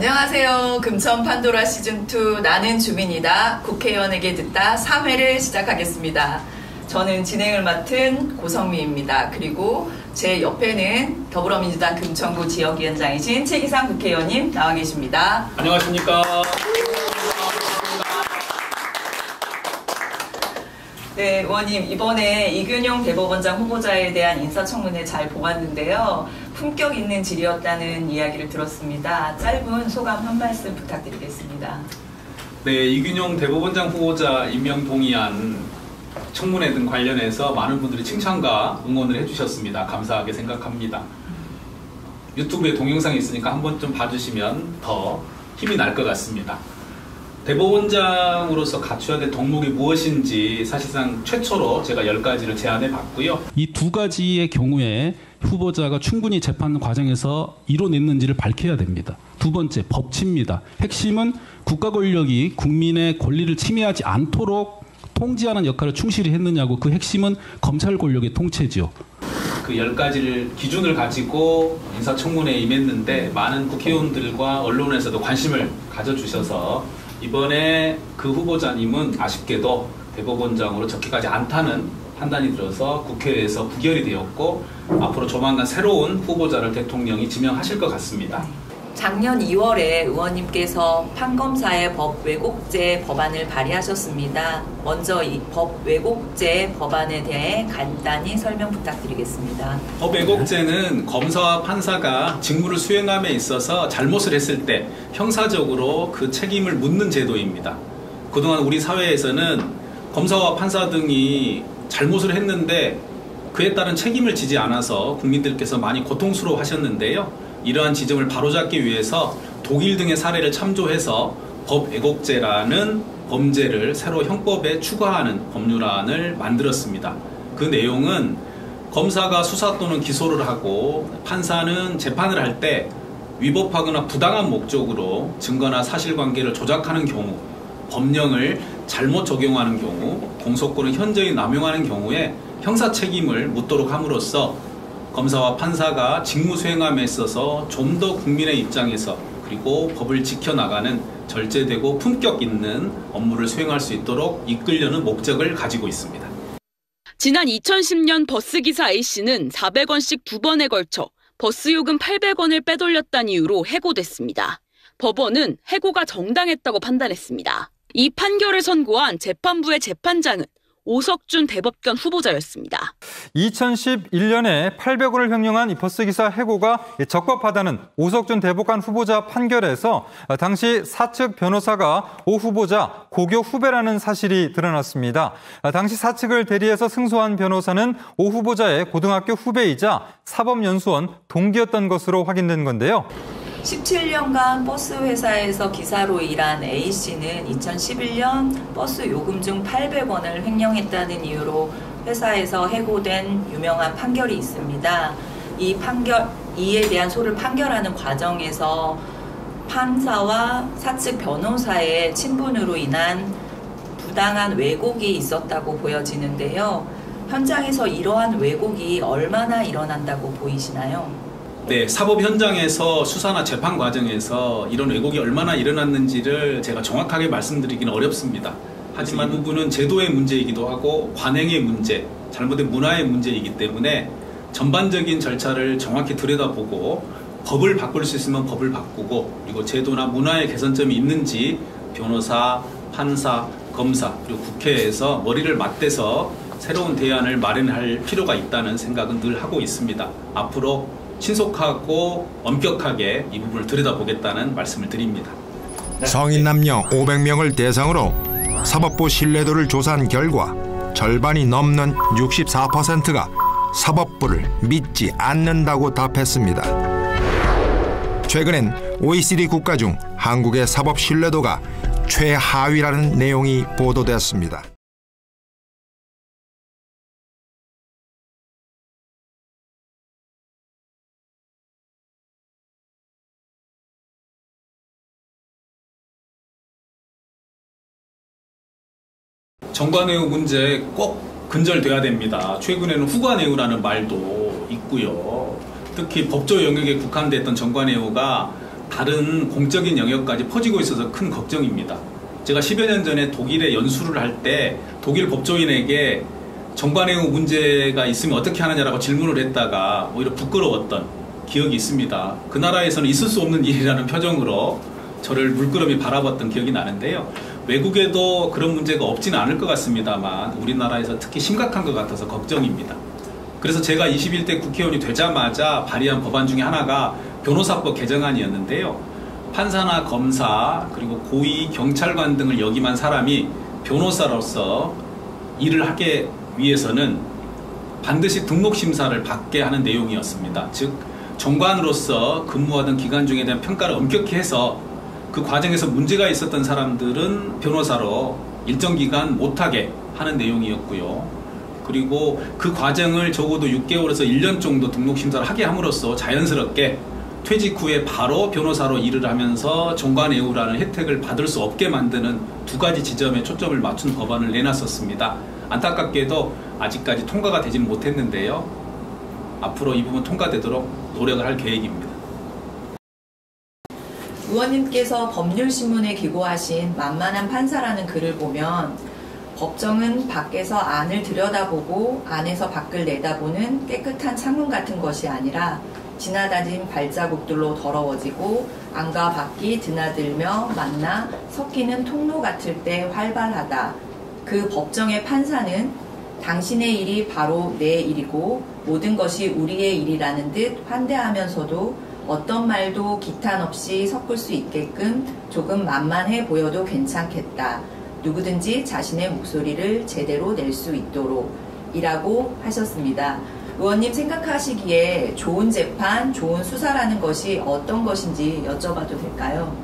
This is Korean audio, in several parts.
안녕하세요. 금천 판도라 시즌2 나는 주민이다. 국회의원에게 듣다 3회를 시작하겠습니다. 저는 진행을 맡은 고성미입니다. 그리고 제 옆에는 더불어민주당 금천구 지역위원장이신 최기상 국회의원님 나와 계십니다. 안녕하십니까. 네, 의원님 이번에 이균용 대법원장 후보자에 대한 인사청문회 잘 보았는데요. 품격 있는 질의였다는 이야기를 들었습니다. 짧은 소감 한 말씀 부탁드리겠습니다. 네, 이균용 대법원장 후보자 임명 동의안 청문회 등 관련해서 많은 분들이 칭찬과 응원을 해주셨습니다. 감사하게 생각합니다. 유튜브에 동영상이 있으니까 한번 좀 봐주시면 더 힘이 날 것 같습니다. 대법원장으로서 갖춰야 될 덕목이 무엇인지 사실상 최초로 제가 10가지를 제안해 봤고요. 이 두 가지의 경우에 후보자가 충분히 재판 과정에서 이뤄냈는지를 밝혀야 됩니다. 두 번째, 법치입니다. 핵심은 국가 권력이 국민의 권리를 침해하지 않도록 통제하는 역할을 충실히 했느냐고, 그 핵심은 검찰 권력의 통제지요. 그 10가지를 기준을 가지고 인사청문회에 임했는데 많은 국회의원들과 언론에서도 관심을 가져주셔서 이번에 그 후보자님은 아쉽게도 대법원장으로 적기까지 않다는 판단이 들어서 국회에서 부결이 되었고 앞으로 조만간 새로운 후보자를 대통령이 지명하실 것 같습니다. 작년 2월에 의원님께서 판검사의 법 왜곡죄 법안을 발의하셨습니다. 먼저 이 법 왜곡죄 법안에 대해 간단히 설명 부탁드리겠습니다. 법 왜곡죄는 검사와 판사가 직무를 수행함에 있어서 잘못을 했을 때 형사적으로 그 책임을 묻는 제도입니다. 그동안 우리 사회에서는 검사와 판사 등이 잘못을 했는데 그에 따른 책임을 지지 않아서 국민들께서 많이 고통스러워 하셨는데요. 이러한 지점을 바로잡기 위해서 독일 등의 사례를 참조해서 법 왜곡죄라는 범죄를 새로 형법에 추가하는 법률안을 만들었습니다. 그 내용은 검사가 수사 또는 기소를 하고 판사는 재판을 할 때 위법하거나 부당한 목적으로 증거나 사실관계를 조작하는 경우, 법령을 잘못 적용하는 경우, 공소권을 현저히 남용하는 경우에 형사 책임을 묻도록 함으로써 검사와 판사가 직무 수행함에 있어서 좀 더 국민의 입장에서 그리고 법을 지켜나가는 절제되고 품격 있는 업무를 수행할 수 있도록 이끌려는 목적을 가지고 있습니다. 지난 2010년 버스기사 A씨는 400원씩 2번에 걸쳐 버스요금 800원을 빼돌렸다는 이유로 해고됐습니다. 법원은 해고가 정당했다고 판단했습니다. 이 판결을 선고한 재판부의 재판장은 오석준 대법관 후보자였습니다. 2011년에 800원을 횡령한 이 버스기사 해고가 적법하다는 오석준 대법관 후보자 판결에서 당시 사측 변호사가 오 후보자 고교 후배라는 사실이 드러났습니다. 당시 사측을 대리해서 승소한 변호사는 오 후보자의 고등학교 후배이자 사법연수원 동기였던 것으로 확인된 건데요. 17년간 버스 회사에서 기사로 일한 A씨는 2011년 버스 요금 중 800원을 횡령했다는 이유로 회사에서 해고된 유명한 판결이 있습니다. 이에 대한 소를 판결하는 과정에서 판사와 사측 변호사의 친분으로 인한 부당한 왜곡이 있었다고 보여지는데요. 현장에서 이러한 왜곡이 얼마나 일어난다고 보이시나요? 네, 사법 현장에서 수사나 재판 과정에서 이런 왜곡이 얼마나 일어났는지를 제가 정확하게 말씀드리기는 어렵습니다. 하지만 이 부분은 제도의 문제이기도 하고 관행의 문제, 잘못된 문화의 문제이기 때문에 전반적인 절차를 정확히 들여다보고 법을 바꿀 수 있으면 법을 바꾸고 그리고 제도나 문화의 개선점이 있는지 변호사, 판사, 검사 그리고 국회에서 머리를 맞대서 새로운 대안을 마련할 필요가 있다는 생각은 늘 하고 있습니다. 앞으로 신속하고 엄격하게 이 부분을 들여다보겠다는 말씀을 드립니다. 성인 남녀 500명을 대상으로 사법부 신뢰도를 조사한 결과 절반이 넘는 64%가 사법부를 믿지 않는다고 답했습니다. 최근엔 OECD 국가 중 한국의 사법 신뢰도가 최하위라는 내용이 보도됐습니다. 정관예우 문제 꼭 근절돼야 됩니다. 최근에는 후관예우라는 말도 있고요. 특히 법조 영역에 국한됐던 정관예우가 다른 공적인 영역까지 퍼지고 있어서 큰 걱정입니다. 제가 10여 년 전에 독일에 연수를 할 때 독일 법조인에게 정관예우 문제가 있으면 어떻게 하느냐라고 질문을 했다가 오히려 부끄러웠던 기억이 있습니다. 그 나라에서는 있을 수 없는 일이라는 표정으로 저를 물끄러미 바라봤던 기억이 나는데요. 외국에도 그런 문제가 없지는 않을 것 같습니다만 우리나라에서 특히 심각한 것 같아서 걱정입니다. 그래서 제가 21대 국회의원이 되자마자 발의한 법안 중에 하나가 변호사법 개정안이었는데요. 판사나 검사 그리고 고위 경찰관 등을 역임한 사람이 변호사로서 일을 하게 위해서는 반드시 등록심사를 받게 하는 내용이었습니다. 즉 정관으로서 근무하던 기간 중에 대한 평가를 엄격히 해서 그 과정에서 문제가 있었던 사람들은 변호사로 일정 기간 못하게 하는 내용이었고요. 그리고 그 과정을 적어도 6개월에서 1년 정도 등록심사를 하게 함으로써 자연스럽게 퇴직 후에 바로 변호사로 일을 하면서 정관예우라는 혜택을 받을 수 없게 만드는 두 가지 지점에 초점을 맞춘 법안을 내놨었습니다. 안타깝게도 아직까지 통과가 되지는 못했는데요. 앞으로 이 부분 통과되도록 노력을 할 계획입니다. 의원님께서 법률신문에 기고하신 만만한 판사라는 글을 보면 법정은 밖에서 안을 들여다보고 안에서 밖을 내다보는 깨끗한 창문 같은 것이 아니라 지나다진 발자국들로 더러워지고 안과 밖이 드나들며 만나 섞이는 통로 같을 때 활발하다. 그 법정의 판사는 당신의 일이 바로 내 일이고 모든 것이 우리의 일이라는 듯 환대하면서도 어떤 말도 기탄 없이 섞을 수 있게끔 조금 만만해 보여도 괜찮겠다. 누구든지 자신의 목소리를 제대로 낼 수 있도록 이라고 하셨습니다. 의원님 생각하시기에 좋은 재판, 좋은 수사라는 것이 어떤 것인지 여쭤봐도 될까요?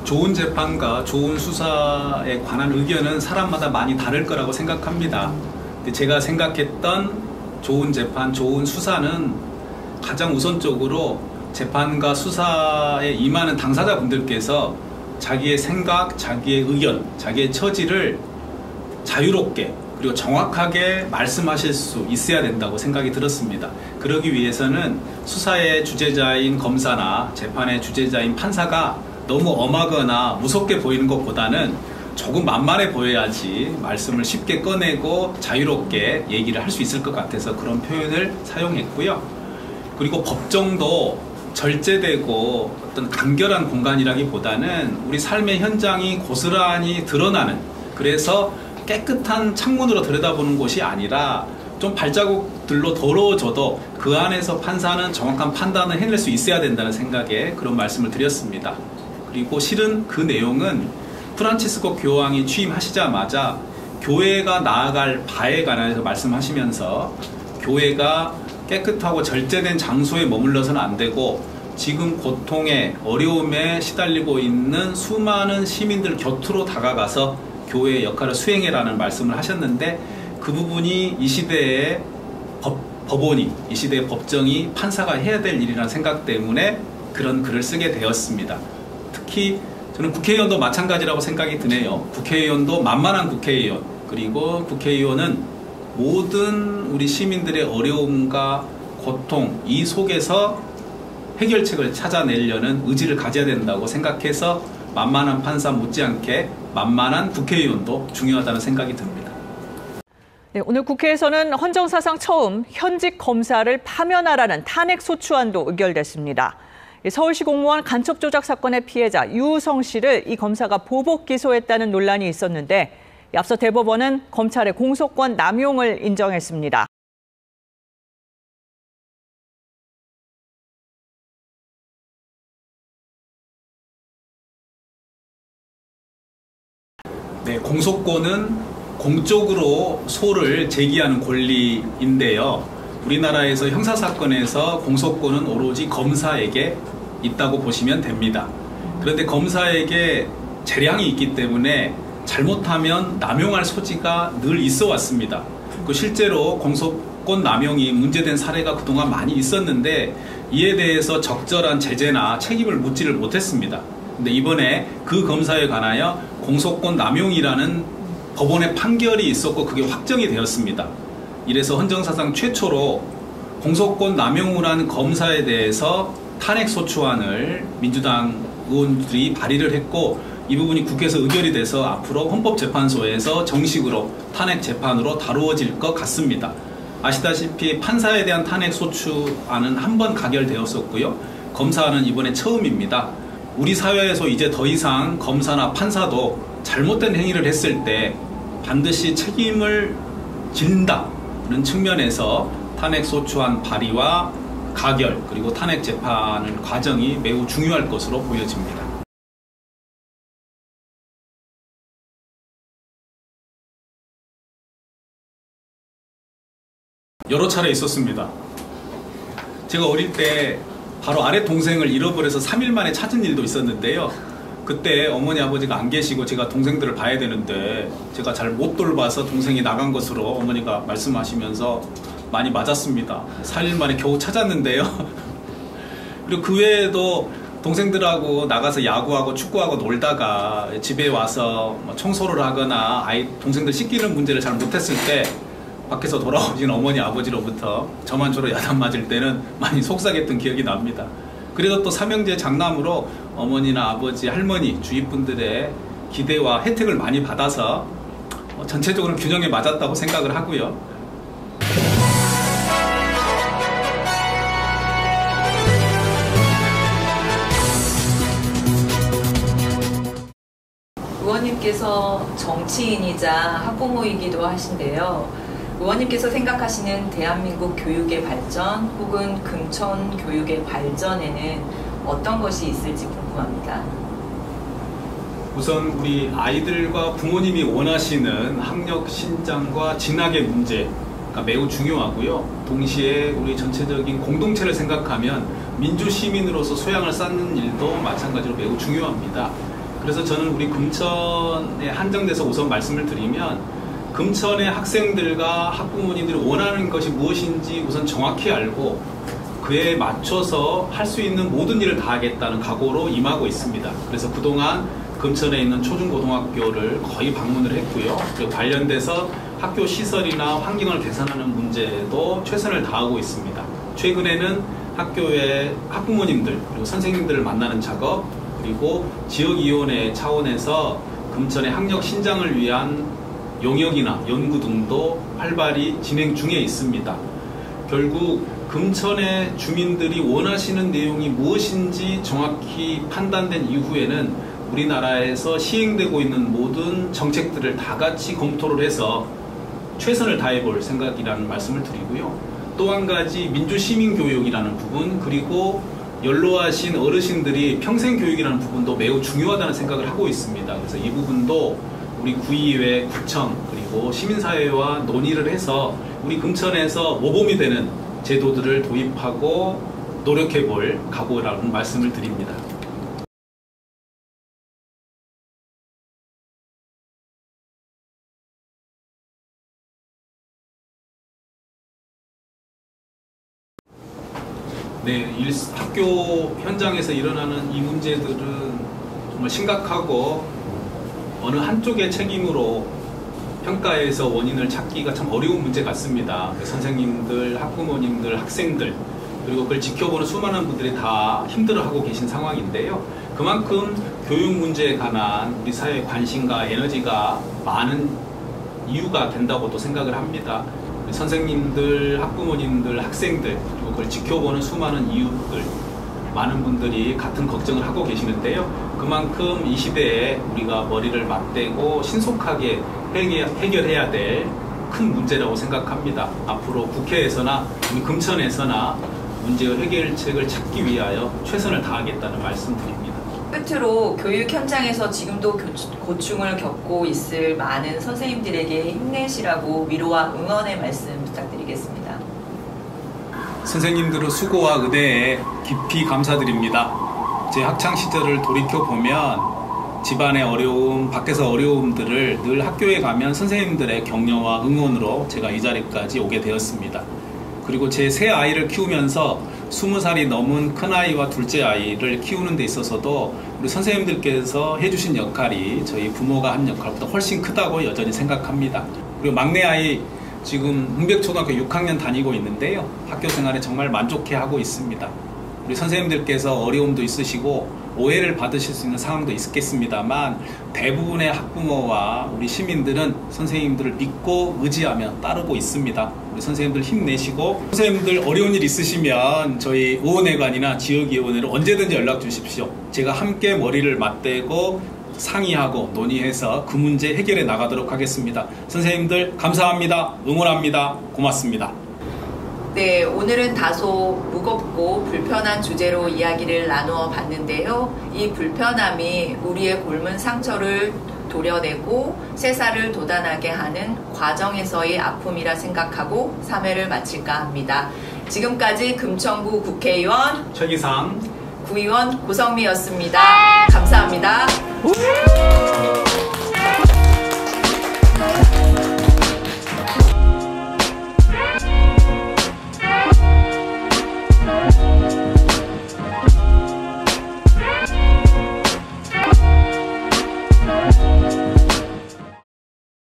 좋은 재판과 좋은 수사에 관한 의견은 사람마다 많이 다를 거라고 생각합니다. 근데 제가 생각했던 좋은 재판, 좋은 수사는 가장 우선적으로 재판과 수사에 임하는 당사자분들께서 자기의 생각, 자기의 의견, 자기의 처지를 자유롭게 그리고 정확하게 말씀하실 수 있어야 된다고 생각이 들었습니다. 그러기 위해서는 수사의 주재자인 검사나 재판의 주재자인 판사가 너무 엄하거나 무섭게 보이는 것보다는 조금 만만해 보여야지 말씀을 쉽게 꺼내고 자유롭게 얘기를 할 수 있을 것 같아서 그런 표현을 사용했고요. 그리고 법정도 절제되고 어떤 간결한 공간이라기보다는 우리 삶의 현장이 고스란히 드러나는, 그래서 깨끗한 창문으로 들여다보는 곳이 아니라 좀 발자국들로 더러워져도 그 안에서 판사는 정확한 판단을 해낼 수 있어야 된다는 생각에 그런 말씀을 드렸습니다. 그리고 실은 그 내용은 프란치스코 교황이 취임하시자마자 교회가 나아갈 바에 관해서 말씀하시면서 교회가 깨끗하고 절제된 장소에 머물러서는 안 되고 지금 고통에 어려움에 시달리고 있는 수많은 시민들 곁으로 다가가서 교회의 역할을 수행해라는 말씀을 하셨는데, 그 부분이 이 시대의 법원이, 이 시대의 법정이 판사가 해야 될 일이라는 생각 때문에 그런 글을 쓰게 되었습니다. 특히 저는 국회의원도 마찬가지라고 생각이 드네요. 국회의원도 만만한 국회의원, 그리고 국회의원은 모든 우리 시민들의 어려움과 고통, 이 속에서 해결책을 찾아내려는 의지를 가져야 된다고 생각해서 만만한 판사 못지않게 만만한 국회의원도 중요하다는 생각이 듭니다. 네, 오늘 국회에서는 헌정사상 처음 현직 검사를 파면하라는 탄핵소추안도 의결됐습니다. 서울시 공무원 간첩 조작 사건의 피해자 유우성 씨를 이 검사가 보복 기소했다는 논란이 있었는데, 앞서 대법원은 검찰의 공소권 남용을 인정했습니다. 네, 공소권은 공적으로 소를 제기하는 권리인데요. 우리나라에서 형사사건에서 공소권은 오로지 검사에게 있다고 보시면 됩니다. 그런데 검사에게 재량이 있기 때문에 잘못하면 남용할 소지가 늘 있어 왔습니다. 실제로 공소권 남용이 문제된 사례가 그동안 많이 있었는데 이에 대해서 적절한 제재나 책임을 묻지를 못했습니다. 근데 이번에 그 검사에 관하여 공소권 남용이라는 법원의 판결이 있었고 그게 확정이 되었습니다. 이래서 헌정사상 최초로 공소권 남용을 한 검사에 대해서 탄핵소추안을 민주당 의원들이 발의를 했고 이 부분이 국회에서 의결이 돼서 앞으로 헌법재판소에서 정식으로 탄핵 재판으로 다루어질 것 같습니다. 아시다시피 판사에 대한 탄핵소추안은 한 번 가결되었었고요. 검사는 이번에 처음입니다. 우리 사회에서 이제 더 이상 검사나 판사도 잘못된 행위를 했을 때 반드시 책임을 진다는 측면에서 탄핵소추안 발의와 가결 그리고 탄핵 재판 과정이 매우 중요할 것으로 보여집니다. 여러 차례 있었습니다. 제가 어릴 때 바로 아래 동생을 잃어버려서 3일 만에 찾은 일도 있었는데요. 그때 어머니 아버지가 안 계시고 제가 동생들을 봐야 되는데 제가 잘 못 돌봐서 동생이 나간 것으로 어머니가 말씀하시면서 많이 맞았습니다. 4일 만에 겨우 찾았는데요. 그리고 그 외에도 동생들하고 나가서 야구하고 축구하고 놀다가 집에 와서 청소를 하거나 동생들 씻기는 문제를 잘 못했을 때 밖에서 돌아오신 어머니 아버지로부터 저만 주로 야단 맞을 때는 많이 속상했던 기억이 납니다. 그래도 또 삼형제 장남으로 어머니나 아버지, 할머니, 주위 분들의 기대와 혜택을 많이 받아서 전체적으로 균형에 맞았다고 생각을 하고요. 의원님께서 정치인이자 학부모이기도 하신데요. 의원님께서 생각하시는 대한민국 교육의 발전 혹은 금천 교육의 발전에는 어떤 것이 있을지 궁금합니다. 우선 우리 아이들과 부모님이 원하시는 학력 신장과 진학의 문제가 매우 중요하고요. 동시에 우리 전체적인 공동체를 생각하면 민주시민으로서 소양을 쌓는 일도 마찬가지로 매우 중요합니다. 그래서 저는 우리 금천에 한정돼서 우선 말씀을 드리면 금천의 학생들과 학부모님들이 원하는 것이 무엇인지 우선 정확히 알고 그에 맞춰서 할 수 있는 모든 일을 다 하겠다는 각오로 임하고 있습니다. 그래서 그동안 금천에 있는 초중고등학교를 거의 방문을 했고요. 그리고 관련돼서 학교 시설이나 환경을 개선하는 문제도 최선을 다하고 있습니다. 최근에는 학교의 학부모님들 그리고 선생님들을 만나는 작업 그리고 지역위원회 차원에서 금천의 학력 신장을 위한 용역이나 연구 등도 활발히 진행 중에 있습니다. 결국 금천의 주민들이 원하시는 내용이 무엇인지 정확히 판단된 이후에는 우리나라에서 시행되고 있는 모든 정책들을 다 같이 검토를 해서 최선을 다해 볼 생각이라는 말씀을 드리고요. 또 한 가지 민주시민교육이라는 부분 그리고 연로하신 어르신들이 평생교육이라는 부분도 매우 중요하다는 생각을 하고 있습니다. 그래서 이 부분도 우리 구의회, 구청 그리고 시민사회와 논의를 해서 우리 금천에서 모범이 되는 제도들을 도입하고 노력해볼 각오라는 말씀을 드립니다. 네, 학교 현장에서 일어나는 이 문제들은 정말 심각하고 어느 한쪽의 책임으로 평가해서 원인을 찾기가 참 어려운 문제 같습니다. 선생님들, 학부모님들, 학생들 그리고 그걸 지켜보는 수많은 분들이 다 힘들어하고 계신 상황인데요. 그만큼 교육 문제에 관한 우리 사회의 관심과 에너지가 많은 이유가 된다고도 생각을 합니다. 선생님들, 학부모님들, 학생들 그리고 그걸 지켜보는 수많은 이웃들 많은 분들이 같은 걱정을 하고 계시는데요. 그만큼 이 시대에 우리가 머리를 맞대고 신속하게 해결해야 될 큰 문제라고 생각합니다. 앞으로 국회에서나 우리 금천에서나 문제 해결책을 찾기 위하여 최선을 다하겠다는 말씀드립니다. 끝으로 교육 현장에서 지금도 고충을 겪고 있을 많은 선생님들에게 힘내시라고 위로와 응원의 말씀 부탁드리겠습니다. 선생님들의 수고와 의대에 깊이 감사드립니다. 제 학창시절을 돌이켜보면 집안의 어려움, 밖에서 어려움들을 늘 학교에 가면 선생님들의 격려와 응원으로 제가 이 자리까지 오게 되었습니다. 그리고 제 세 아이를 키우면서 20살이 넘은 큰아이와 둘째 아이를 키우는 데 있어서도 우리 선생님들께서 해주신 역할이 저희 부모가 한 역할보다 훨씬 크다고 여전히 생각합니다. 그리고 막내 아이 지금 흥백초등학교 6학년 다니고 있는데요. 학교 생활에 정말 만족해하고 있습니다. 우리 선생님들께서 어려움도 있으시고 오해를 받으실 수 있는 상황도 있겠습니다만 대부분의 학부모와 우리 시민들은 선생님들을 믿고 의지하며 따르고 있습니다. 우리 선생님들 힘내시고 선생님들 어려운 일 있으시면 저희 의원회관이나 지역위원회로 언제든지 연락 주십시오. 제가 함께 머리를 맞대고 상의하고 논의해서 그 문제 해결해 나가도록 하겠습니다. 선생님들 감사합니다. 응원합니다. 고맙습니다. 네, 오늘은 다소 무겁고 불편한 주제로 이야기를 나누어 봤는데요. 이 불편함이 우리의 곪은 상처를 도려내고 새살을 돋아나게 하는 과정에서의 아픔이라 생각하고 3회를 마칠까 합니다. 지금까지 금천구 국회의원 최기상, 구의원 고성미였습니다. 감사합니다.